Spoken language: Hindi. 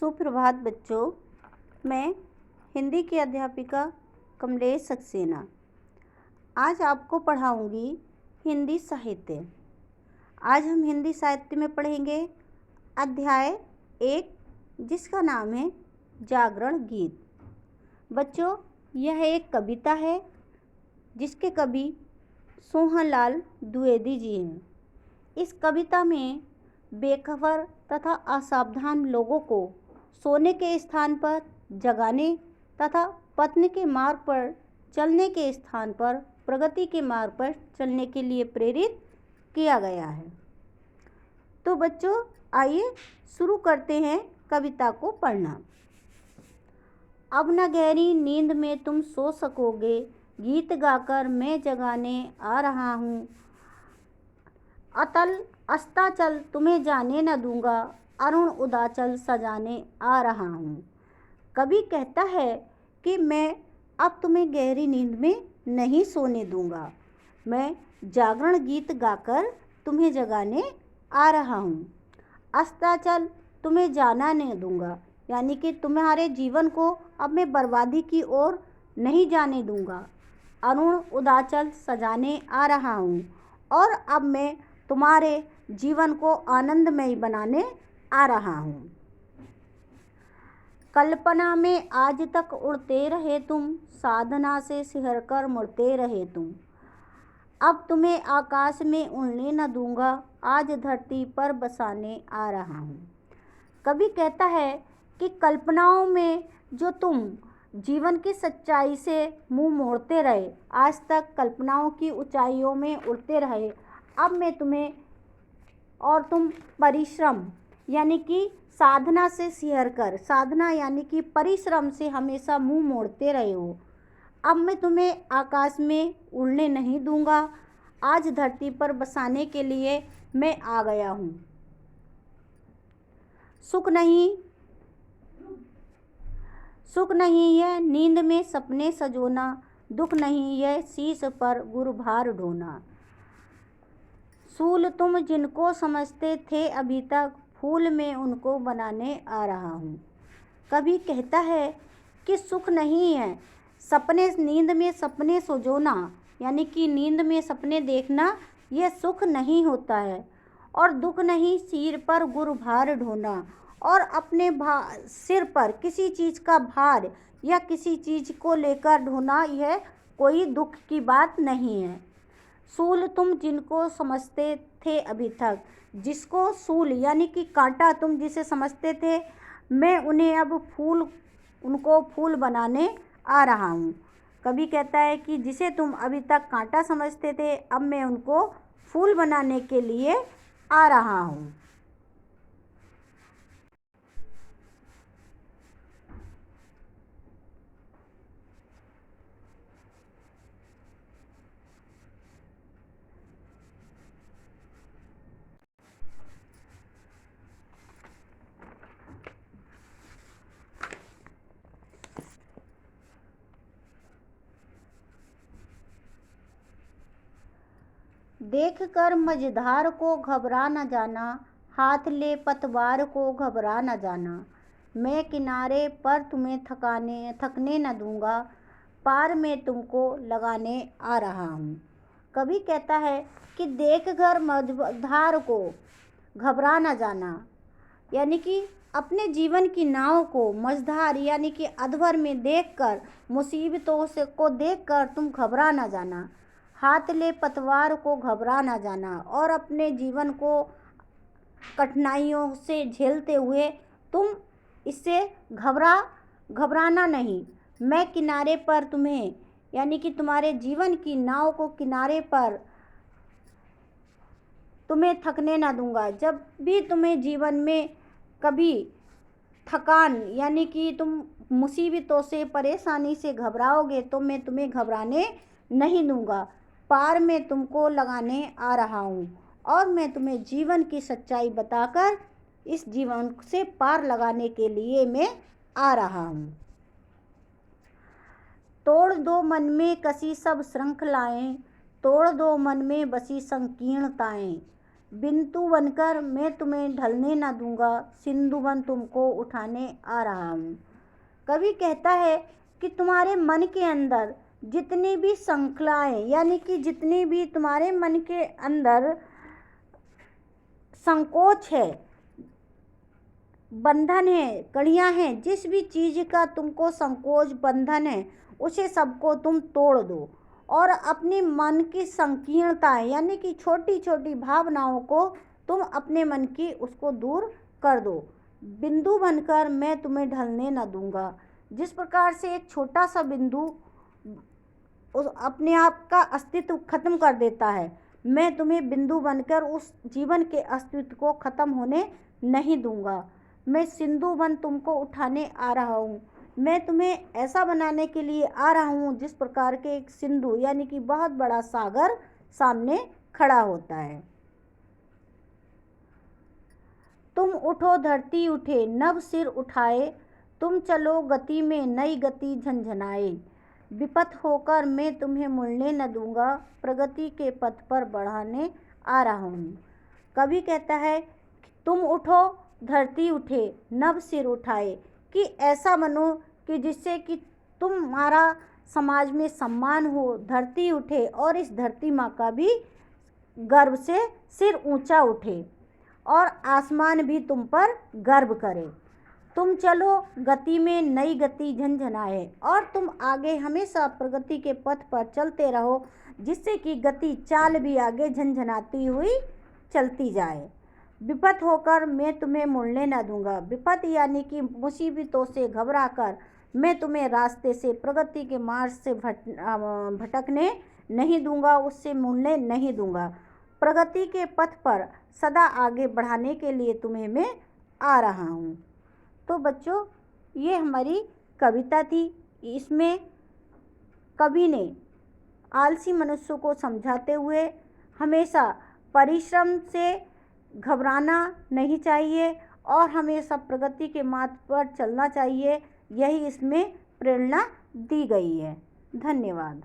सुप्रभात बच्चों। मैं हिंदी की अध्यापिका कमलेश सक्सेना आज आपको पढ़ाऊंगी हिंदी साहित्य। आज हम हिंदी साहित्य में पढ़ेंगे अध्याय 1 जिसका नाम है जागरण गीत। बच्चों, यह एक कविता है जिसके कवि सोहनलाल द्विवेदी जी हैं। इस कविता में बेखबर तथा असावधान लोगों को सोने के स्थान पर जगाने तथा पतन के मार्ग पर चलने के स्थान पर प्रगति के मार्ग पर चलने के लिए प्रेरित किया गया है। तो बच्चों, आइए शुरू करते हैं कविता को पढ़ना। अब न गहरी नींद में तुम सो सकोगे, गीत गाकर मैं जगाने आ रहा हूँ। अतल अस्ताचल तुम्हें जाने न दूंगा, अरुण उदाचल सजाने आ रहा हूँ। कवि कहता है कि मैं अब तुम्हें गहरी नींद में नहीं सोने दूंगा, मैं जागरण गीत गाकर तुम्हें जगाने आ रहा हूँ। अस्ताचल तुम्हें जाना नहीं दूंगा, यानी कि तुम्हारे जीवन को अब मैं बर्बादी की ओर नहीं जाने दूंगा। अरुण उदाचल सजाने आ रहा हूँ और अब मैं तुम्हारे जीवन को आनंदमय बनाने आ रहा हूँ। कल्पना में आज तक उड़ते रहे तुम, साधना से सिहर कर मुड़ते रहे तुम। अब तुम्हें आकाश में उड़ने न दूंगा, आज धरती पर बसाने आ रहा हूँ। कवि कहता है कि कल्पनाओं में जो तुम जीवन की सच्चाई से मुंह मोड़ते रहे, आज तक कल्पनाओं की ऊंचाइयों में उड़ते रहे, अब मैं तुम्हें और तुम परिश्रम यानी कि साधना से सिहर कर, साधना यानी कि परिश्रम से हमेशा मुंह मोड़ते रहे हो। अब मैं तुम्हें आकाश में उड़ने नहीं दूंगा, आज धरती पर बसाने के लिए मैं आ गया हूँ। सुख नहीं है नींद में सपने सजोना, दुख नहीं है शीश पर गुरुभार ढोना। सूल तुम जिनको समझते थे अभी तक, फूल में उनको बनाने आ रहा हूँ। कवि कहता है कि सुख नहीं है सपने, नींद में सपने सजोना यानी कि नींद में सपने देखना, यह सुख नहीं होता है। और दुख नहीं सिर पर गुरुभार ढोना, और अपने सिर पर किसी चीज़ का भार या किसी चीज़ को लेकर ढोना, यह कोई दुख की बात नहीं है। सूल तुम जिनको समझते थे अभी तक, जिसको सूल यानी कि कांटा तुम जिसे समझते थे, मैं उन्हें अब उनको फूल बनाने आ रहा हूँ। कवि कहता है कि जिसे तुम अभी तक कांटा समझते थे, अब मैं उनको फूल बनाने के लिए आ रहा हूँ। देख कर मझधार को घबरा न जाना, हाथ ले पतवार को घबरा न जाना। मैं किनारे पर तुम्हें थकने न दूंगा, पार में तुमको लगाने आ रहा हूँ। कवि कहता है कि देख कर मझधार को घबरा न जाना, यानी कि अपने जीवन की नाव को मझधार यानी कि अधवर में देखकर, मुसीबतों से को देखकर तुम घबरा न जाना। हाथ ले पतवार को घबरा न जाना, और अपने जीवन को कठिनाइयों से झेलते हुए तुम इससे घबराना नहीं। मैं किनारे पर तुम्हें यानी कि तुम्हारे जीवन की नाव को किनारे पर तुम्हें थकने ना दूंगा। जब भी तुम्हें जीवन में कभी थकान यानी कि तुम मुसीबतों से परेशानी से घबराओगे, तो मैं तुम्हें घबराने नहीं दूंगा। पार में तुमको लगाने आ रहा हूँ, और मैं तुम्हें जीवन की सच्चाई बताकर इस जीवन से पार लगाने के लिए मैं आ रहा हूँ। तोड़ दो मन में कसी सब श्रृंखलाएं, तोड़ दो मन में बसी संकीर्णताएं। बिंदु बनकर मैं तुम्हें ढलने न दूंगा, सिंधु बन तुमको उठाने आ रहा हूँ। कवि कहता है कि तुम्हारे मन के अंदर जितनी भी श्रृंखलाएं, यानी कि जितनी भी तुम्हारे मन के अंदर संकोच है, बंधन है, कड़ियाँ हैं, जिस भी चीज़ का तुमको संकोच बंधन है उसे सबको तुम तोड़ दो और अपने मन की संकीर्णताएं, यानी कि छोटी छोटी भावनाओं को तुम अपने मन की उसको दूर कर दो। बिंदु बनकर मैं तुम्हें ढलने न दूंगा। जिस प्रकार से एक छोटा सा बिंदु उस अपने आप का अस्तित्व खत्म कर देता है, मैं तुम्हें बिंदु बनकर उस जीवन के अस्तित्व को खत्म होने नहीं दूंगा। मैं सिंधु बन तुमको उठाने आ रहा हूँ। मैं तुम्हें ऐसा बनाने के लिए आ रहा हूँ जिस प्रकार के एक सिंधु, यानी कि बहुत बड़ा सागर सामने खड़ा होता है। तुम उठो धरती उठे, नभ सिर उठाए, तुम चलो गति में नई गति झंझनाए। विपथ होकर मैं तुम्हें मुड़ने न दूंगा, प्रगति के पथ पर बढ़ाने आ रहा हूँ। कवि कहता है कि तुम उठो धरती उठे, नभ सिर उठाए, कि ऐसा बनो कि जिससे कि तुम्हारा समाज में सम्मान हो, धरती उठे और इस धरती माँ का भी गर्व से सिर ऊंचा उठे और आसमान भी तुम पर गर्व करे। तुम चलो गति में नई गति झंझनाए, और तुम आगे हमेशा प्रगति के पथ पर चलते रहो, जिससे कि गति चाल भी आगे झंझनाती हुई चलती जाए। विपथ होकर मैं तुम्हें मुड़ने न दूंगा। विपथ यानी कि मुसीबतों से घबरा कर मैं तुम्हें रास्ते से, प्रगति के मार्ग से भटकने नहीं दूंगा, उससे मुड़ने नहीं दूंगा। प्रगति के पथ पर सदा आगे बढ़ाने के लिए तुम्हें मैं आ रहा हूँ। तो बच्चों, ये हमारी कविता थी। इसमें कवि ने आलसी मनुष्य को समझाते हुए हमेशा परिश्रम से घबराना नहीं चाहिए और हमेशा प्रगति के मार्ग पर चलना चाहिए, यही इसमें प्रेरणा दी गई है। धन्यवाद।